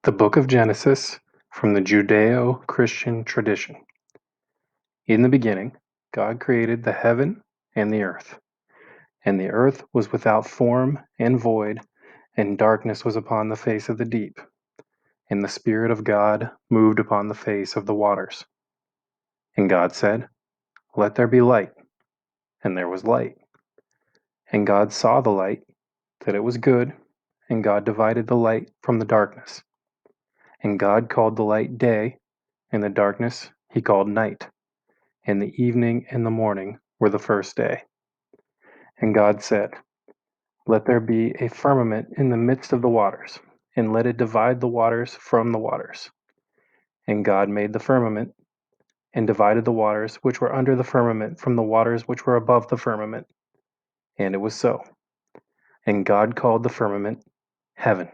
The Book of Genesis from the Judeo-Christian tradition. In the beginning, God created the heaven and the earth. And the earth was without form and void, and darkness was upon the face of the deep. And the Spirit of God moved upon the face of the waters. And God said, "Let there be light." And there was light. And God saw the light, that it was good, and God divided the light from the darkness. And God called the light day, and the darkness he called night. And the evening and the morning were the first day. And God said, "Let there be a firmament in the midst of the waters, and let it divide the waters from the waters." And God made the firmament, and divided the waters which were under the firmament from the waters which were above the firmament. And it was so. And God called the firmament heaven.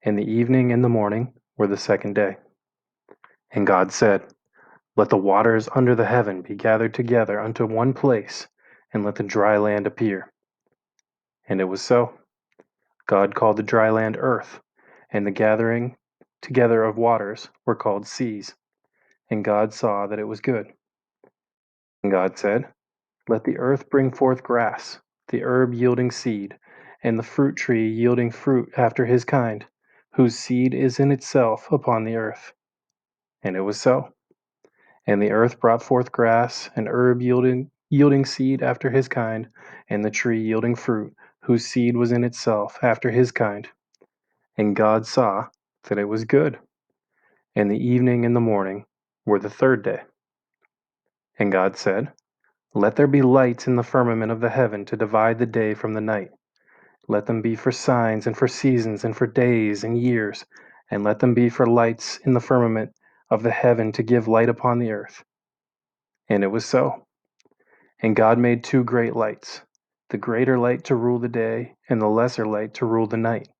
And the evening and the morning were the second day. And God said, "Let the waters under the heaven be gathered together unto one place, and let the dry land appear." And it was so. God called the dry land earth, and the gathering together of waters were called seas. And God saw that it was good. And God said, "Let the earth bring forth grass, the herb yielding seed, and the fruit tree yielding fruit after his kind, whose seed is in itself upon the earth." And it was so. And the earth brought forth grass, and herb yielding seed after his kind, and the tree yielding fruit, whose seed was in itself after his kind. And God saw that it was good. And the evening and the morning were the third day. And God said, "Let there be lights in the firmament of the heaven to divide the day from the night. Let them be for signs and for seasons and for days and years, and let them be for lights in the firmament of the heaven to give light upon the earth." And it was so. And God made two great lights, the greater light to rule the day, and the lesser light to rule the night.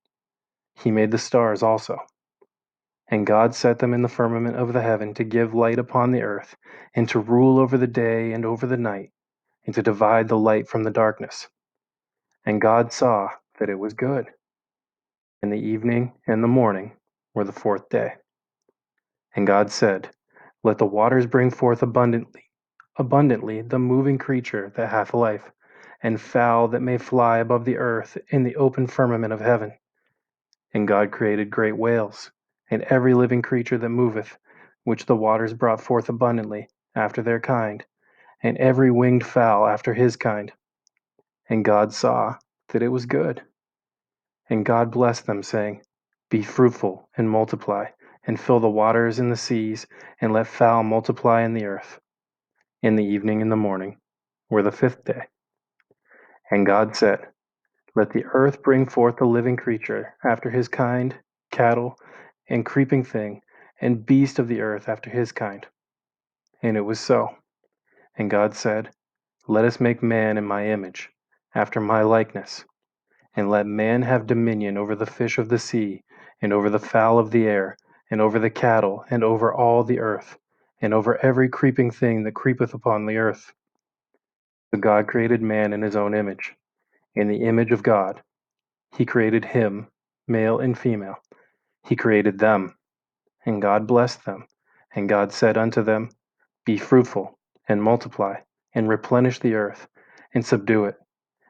He made the stars also. And God set them in the firmament of the heaven to give light upon the earth, and to rule over the day and over the night, and to divide the light from the darkness. And God saw that it was good. And the evening and the morning were the fourth day. And God said, "Let the waters bring forth abundantly the moving creature that hath life, and fowl that may fly above the earth in the open firmament of heaven." And God created great whales, and every living creature that moveth, which the waters brought forth abundantly after their kind, and every winged fowl after his kind. And God saw that it was good. And God blessed them, saying, "Be fruitful and multiply, and fill the waters in the seas, and let fowl multiply in the earth." In the evening and the morning were the fifth day. And God said, "Let the earth bring forth a living creature after his kind, cattle, and creeping thing, and beast of the earth after his kind." And it was so. And God said, "Let us make man in my image, after my likeness, and let man have dominion over the fish of the sea, and over the fowl of the air, and over the cattle, and over all the earth, and over every creeping thing that creepeth upon the earth." So God created man in his own image. In the image of God, he created him, male and female. He created them. And God blessed them. And God said unto them, "Be fruitful, and multiply, and replenish the earth, and subdue it,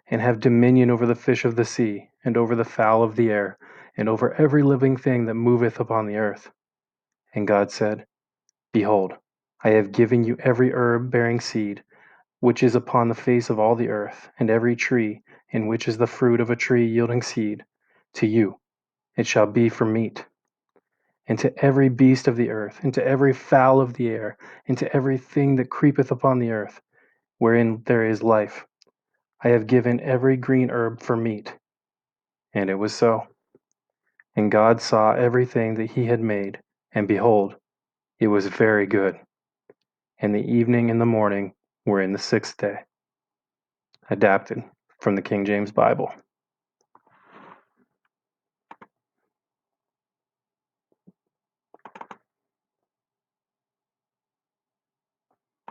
and have dominion over the fish of the sea, and over the fowl of the air, and over every living thing that moveth upon the earth." And God said, "Behold, I have given you every herb bearing seed, which is upon the face of all the earth, and every tree, in which is the fruit of a tree yielding seed. To you it shall be for meat. And to every beast of the earth, and to every fowl of the air, and to every thing that creepeth upon the earth, wherein there is life, I have given every green herb for meat." And it was so. And God saw everything that he had made, and behold, it was very good. And the evening and the morning were in the sixth day. Adapted from the King James Bible.